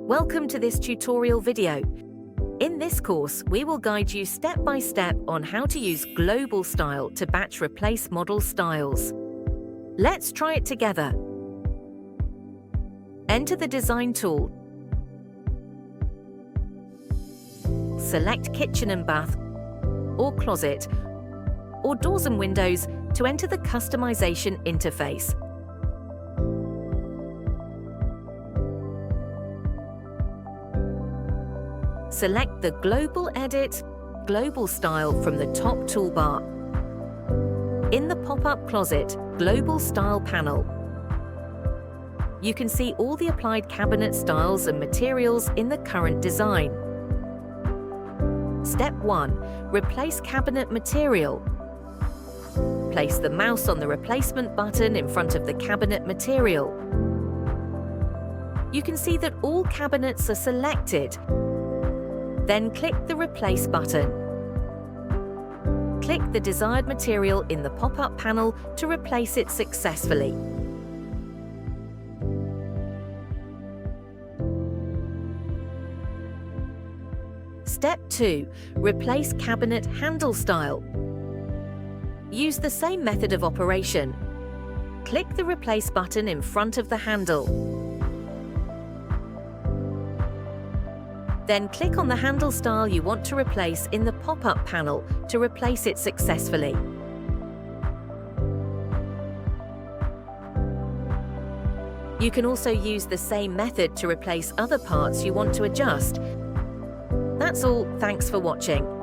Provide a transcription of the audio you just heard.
Welcome to this tutorial video. In this course, we will guide you step by step on how to use global style to batch replace model styles. Let's try it together. Enter the Design tool. Select Kitchen and Bath, or Closet, or Doors and Windows to enter the customization interface. Select the Global Edit, Global Style from the top toolbar. In the pop-up closet, Global Style panel, you can see all the applied cabinet styles and materials in the current design. Step 1. Replace cabinet material. Place the mouse on the replacement button in front of the cabinet material. You can see that all cabinets are selected. Then click the Replace button. Click the desired material in the pop-up panel to replace it successfully. Step 2. Replace cabinet handle style. Use the same method of operation. Click the Replace button in front of the handle. Then click on the handle style you want to replace in the pop-up panel to replace it successfully. You can also use the same method to replace other parts you want to adjust. That's all. Thanks for watching.